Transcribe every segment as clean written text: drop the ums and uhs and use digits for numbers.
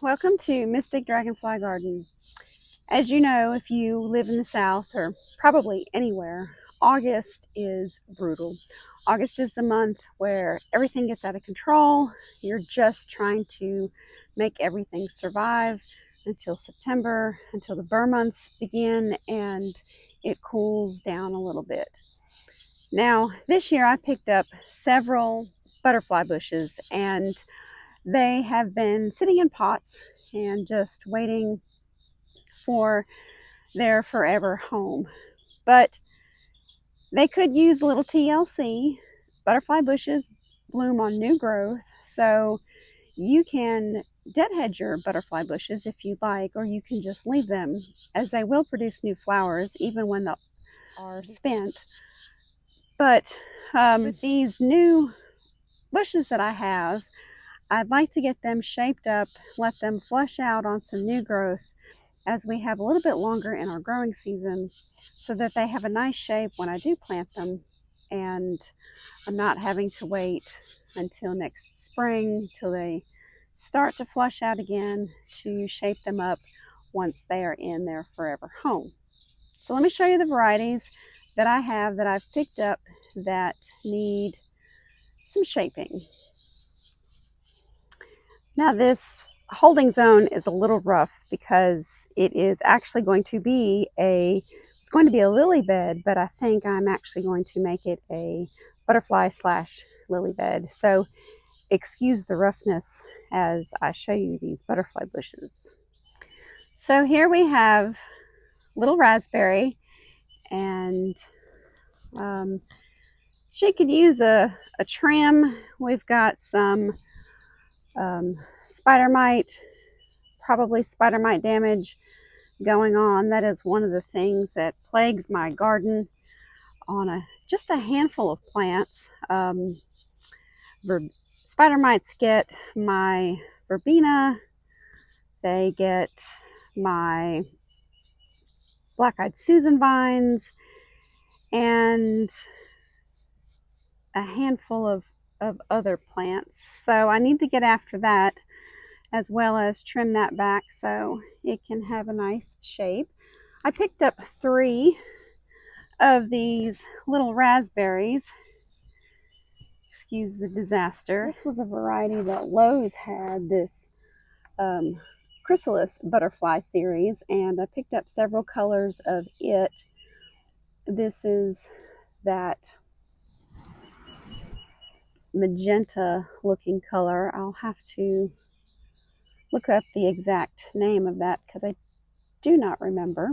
Welcome to Mystic Dragonfly Garden. As you know, if you live in the South or probably anywhere, August is brutal. August is the month where everything gets out of control. You're just trying to make everything survive until September, until the burr months begin and it cools down a little bit. Now, this year I picked up several butterfly bushes and they have been sitting in pots and just waiting for their forever home. But they could use a little TLC. Butterfly bushes bloom on new growth, so you can deadhead your butterfly bushes if you'd like, or you can just leave them, as they will produce new flowers even when they are spent. But with these new bushes that I have, I'd like to get them shaped up, let them flush out on some new growth as we have a little bit longer in our growing season, so that they have a nice shape when I do plant them, and I'm not having to wait until next spring till they start to flush out again to shape them up once they are in their forever home. So let me show you the varieties that I have that I've picked up that need some shaping. Now this holding zone is a little rough because it is actually going to be it's going to be a lily bed, but I think I'm actually going to make it a butterfly / lily bed. So excuse the roughness as I show you these butterfly bushes. So here we have little raspberry, and she could use a trim. We've got some spider mite, probably spider mite damage going on. That is one of the things that plagues my garden on just a handful of plants. Spider mites get my verbena, they get my black-eyed Susan vines, and a handful of other plants. So I need to get after that, as well as trim that back so it can have a nice shape. I picked up 3 of these little raspberries. Excuse the disaster. This was a variety that Lowe's had, this chrysalis butterfly series, and I picked up several colors of it. This is that magenta looking color. I'll have to look up the exact name of that because I do not remember.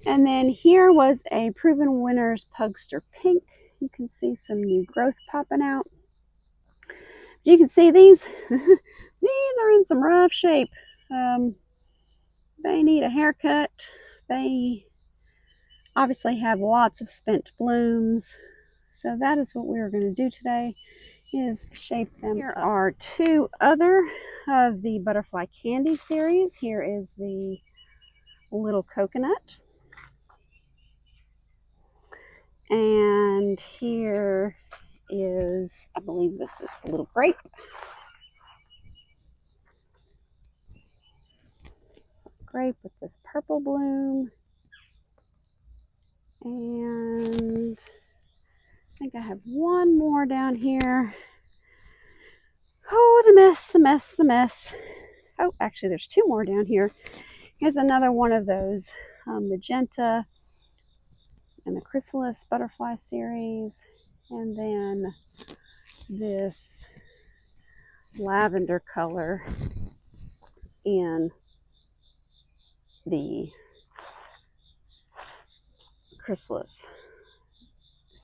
And then here was a Proven Winners Pugster Pink. You can see some new growth popping out. You can see these these are in some rough shape. They need a haircut. They obviously have lots of spent blooms. So that is what we're going to do today, is shape them. Here are 2 other of the Butterfly Candy series. Here is the little coconut, and here is, I believe this is a little grape. Grape with this purple bloom, and I think I have one more down here. Oh, the mess, the mess, the mess. Oh, actually there's 2 more down here. Here's another one of those magenta and the chrysalis butterfly series, and then this lavender color in the chrysalis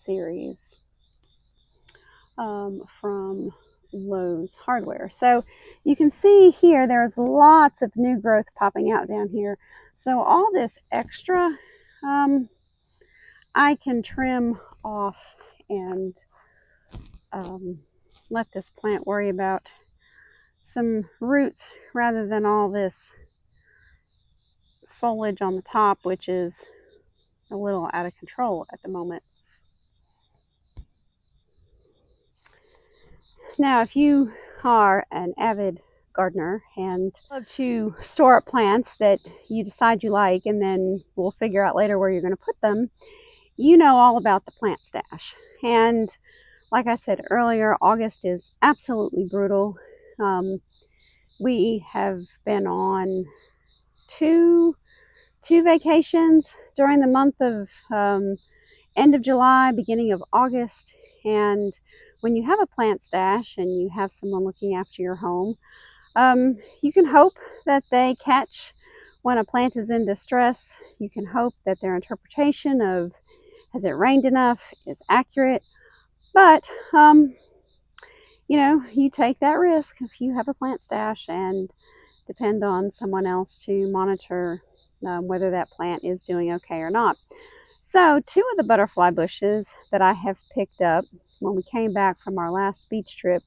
series from Lowe's Hardware. So you can see here there's lots of new growth popping out down here. So all this extra I can trim off and let this plant worry about some roots rather than all this foliage on the top, which is a little out of control at the moment. Now, if you are an avid gardener and love to store up plants that you decide you like, and then we'll figure out later where you're going to put them. You know all about the plant stash. And like I said earlier, August is absolutely brutal. We have been on two vacations during the month of end of July, beginning of August. And when you have a plant stash and you have someone looking after your home, you can hope that they catch when a plant is in distress. You can hope that their interpretation of has it rained enough is accurate. But you know, you take that risk if you have a plant stash and depend on someone else to monitor whether that plant is doing okay or not. So 2 of the butterfly bushes that I have picked up when we came back from our last beach trip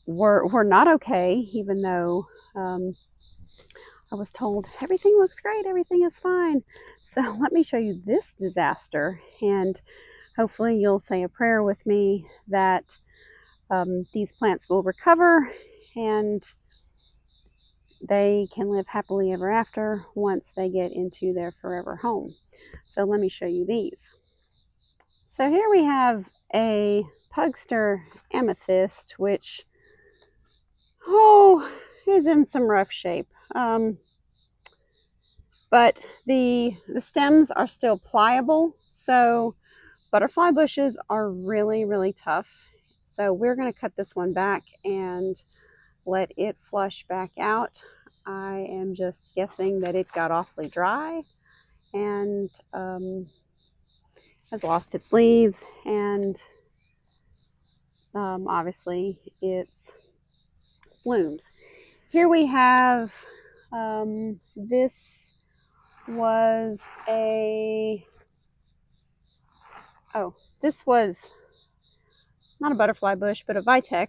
were not okay, even though I was told everything looks great, everything is fine. So let me show you this disaster, and hopefully you'll say a prayer with me that these plants will recover and they can live happily ever after once they get into their forever home. So let me show you these. So here we have a pugster amethyst, which is in some rough shape. But the stems are still pliable, so butterfly bushes are really, really tough. So we're going to cut this one back and let it flush back out. I am just guessing that it got awfully dry and has lost its leaves, and obviously its blooms. Here we have this was not a butterfly bush, but a vitex.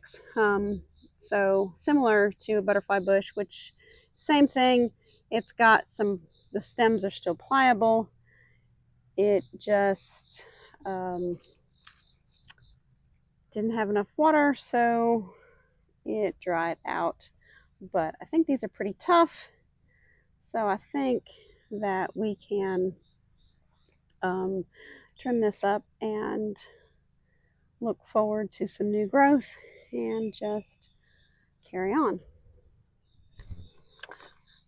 So similar to a butterfly bush, which same thing. It's got the stems are still pliable. It just didn't have enough water, so it dried out. But I think these are pretty tough, so I think that we can trim this up and look forward to some new growth and just carry on.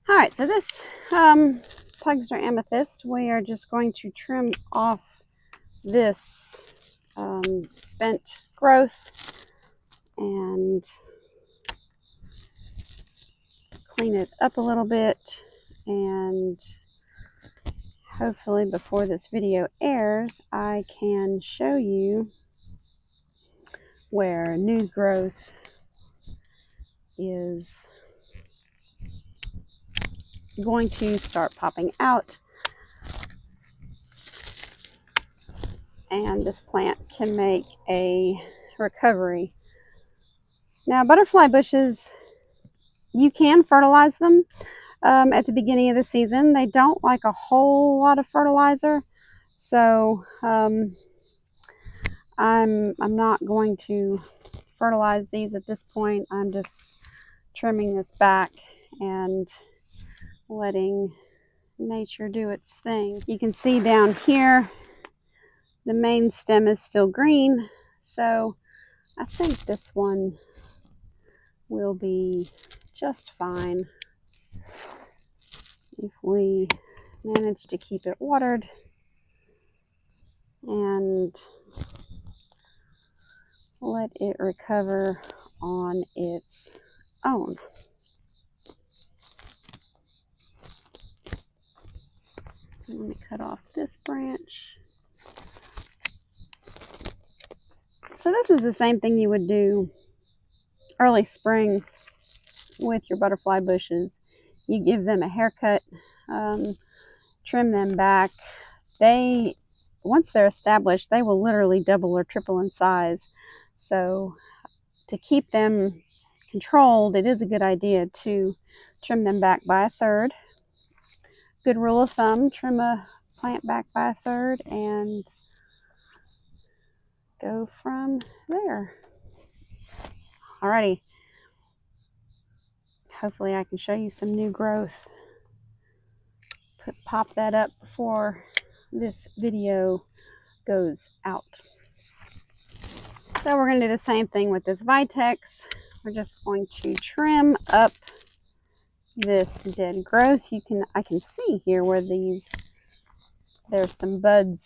All right, so this pugster amethyst, we are just going to trim off this spent growth and clean it up a little bit, and hopefully before this video airs I can show you where new growth is going to start popping out, and this plant can make a recovery. Now, butterfly bushes, you can fertilize them at the beginning of the season. They don't like a whole lot of fertilizer, so I'm not going to fertilize these at this point. I'm just trimming this back and letting nature do its thing. You can see down here the main stem is still green, so I think this one will be just fine if we manage to keep it watered and let it recover on its own. Let me cut off this branch. So this is the same thing you would do early spring with your butterfly bushes. You give them a haircut, trim them back. Once they're established, they will literally double or triple in size. So to keep them controlled, it is a good idea to trim them back by a third. Good rule of thumb, trim a plant back by a third and go from there. Alrighty, hopefully I can show you some new growth. Pop that up before this video goes out. So we're going to do the same thing with this Vitex. We're just going to trim up this dead growth. I can see here where there's some buds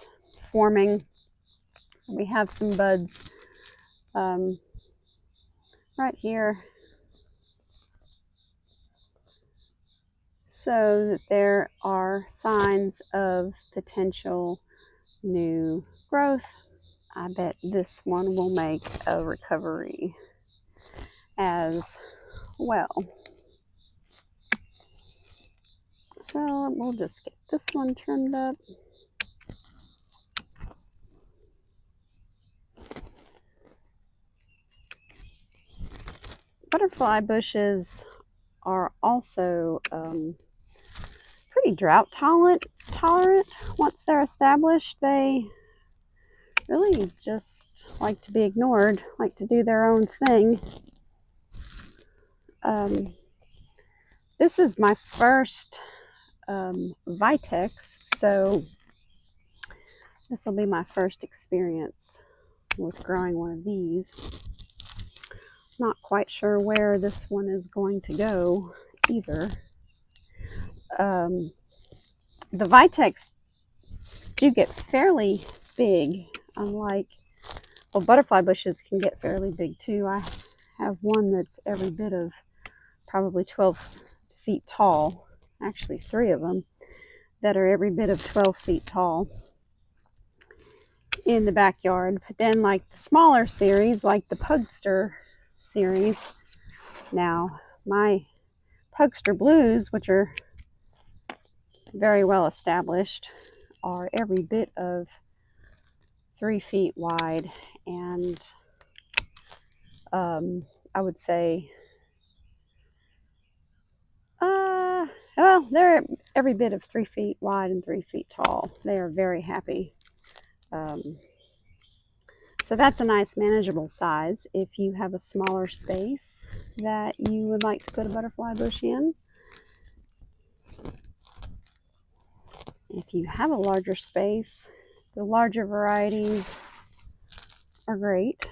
forming. We have some buds right here, so that there are signs of potential new growth. I bet this one will make a recovery as well. So we'll just get this one trimmed up. Butterfly bushes are also pretty drought tolerant. Once they're established, they really just like to be ignored, like to do their own thing. This is my first Vitex, so this will be my first experience with growing one of these. Not quite sure where this one is going to go either. The Vitex do get fairly big, unlike, well, butterfly bushes can get fairly big too. I have one that's every bit of probably 12 feet tall. Actually, 3 of them that are every bit of 12 feet tall in the backyard. But then, like the smaller series, like the Pugster series, now my Pugster Blues, which are very well established, are every bit of 3 feet wide, and I would say, well, they're every bit of 3 feet wide and 3 feet tall. They are very happy. So that's a nice manageable size if you have a smaller space that you would like to put a butterfly bush in. If you have a larger space, the larger varieties are great.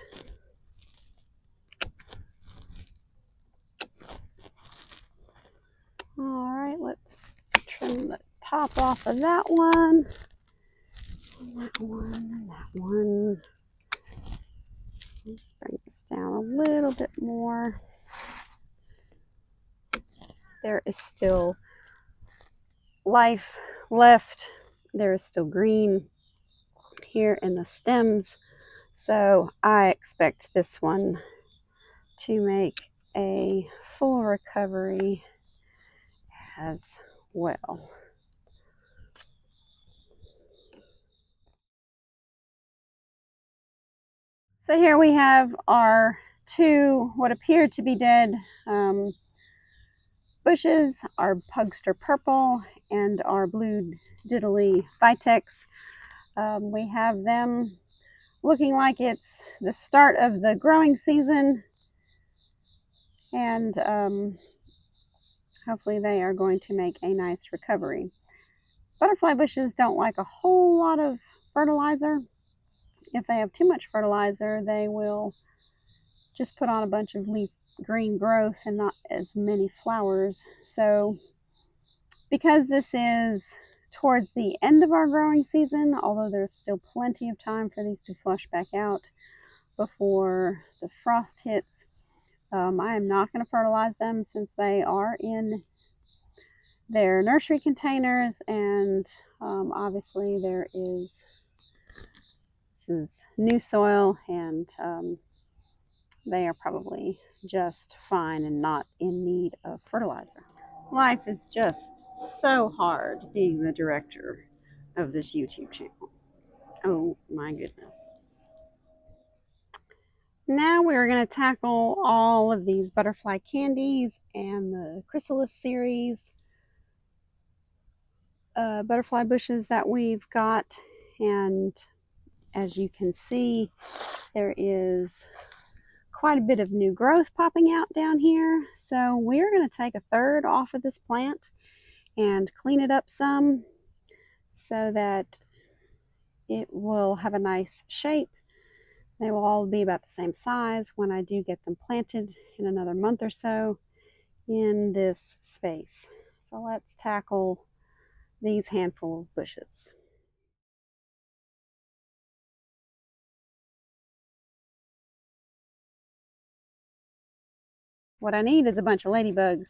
All right, let's trim the top off of that one, and that one, and that one. Just bring this down a little bit more. There is still life left. There is still green here in the stems, so I expect this one to make a full recovery as well. So here we have our 2 what appear to be dead bushes, our Pugster Purple and our Blue Diddly Vitex. We have them looking like it's the start of the growing season, and hopefully they are going to make a nice recovery. Butterfly bushes don't like a whole lot of fertilizer. If they have too much fertilizer, they will just put on a bunch of leaf green growth and not as many flowers. So because this is towards the end of our growing season, although there's still plenty of time for these to flush back out before the frost hits, I am not going to fertilize them since they are in their nursery containers, and obviously this is new soil, and they are probably just fine and not in need of fertilizer. Life is just so hard being the director of this YouTube channel. Oh my goodness. Now we're going to tackle all of these butterfly candies and the chrysalis series butterfly bushes that we've got. And as you can see, there is quite a bit of new growth popping out down here. So we're going to take a third off of this plant and clean it up some so that it will have a nice shape. They will all be about the same size when I do get them planted in another month or so in this space. So let's tackle these handful of bushes. What I need is a bunch of ladybugs.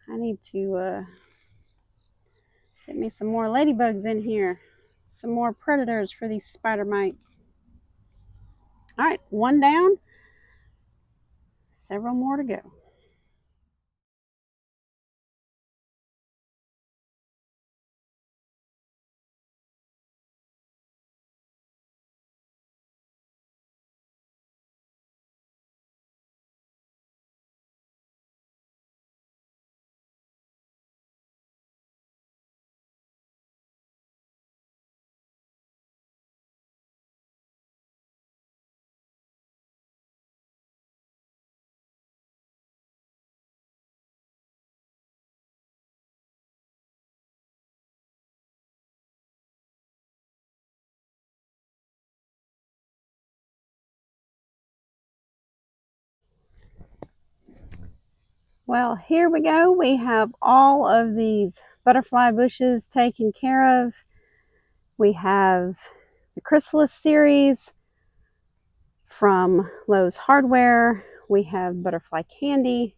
I need to get me some more ladybugs in here. Some more predators for these spider mites. All right, one down. Several more to go. Well, here we go. We have all of these butterfly bushes taken care of. We have the chrysalis series from Lowe's Hardware. We have butterfly candy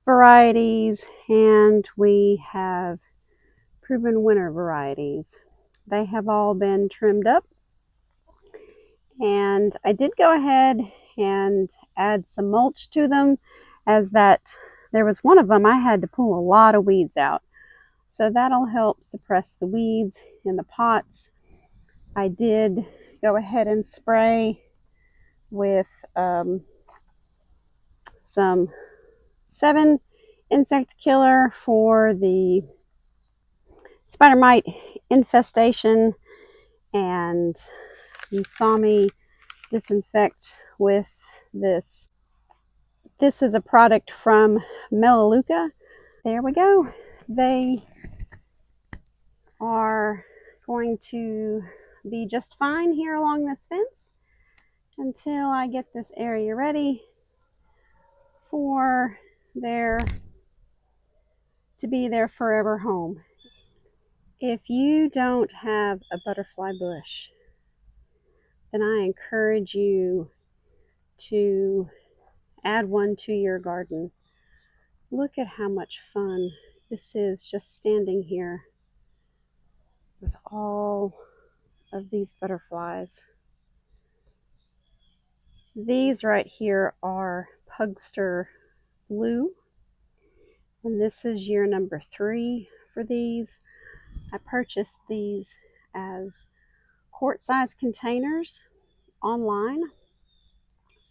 varieties, and we have proven winner varieties. They have all been trimmed up, and I did go ahead and add some mulch to them, as that there was one of them I had to pull a lot of weeds out. So that'll help suppress the weeds in the pots. I did go ahead and spray with some 7 insect killer for the spider mite infestation, and you saw me disinfect with this. This is a product from Melaleuca. There we go. They are going to be just fine here along this fence until I get this area ready for their to be their forever home. If you don't have a butterfly bush, then I encourage you to add one to your garden. Look at how much fun this is, just standing here with all of these butterflies. These right here are Pugster Blue, and this is year number 3 for these. I purchased these as quart-size containers online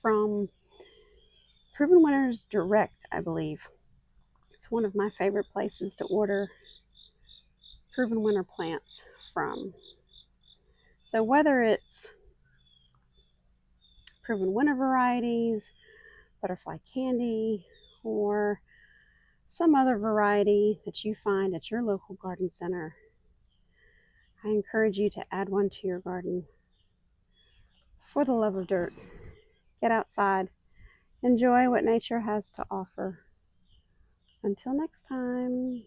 from Proven Winners Direct, I believe. It's one of my favorite places to order Proven Winner plants from. So whether it's Proven Winner varieties, butterfly candy, or some other variety that you find at your local garden center, I encourage you to add one to your garden. For the love of dirt, get outside, enjoy what nature has to offer. Until next time.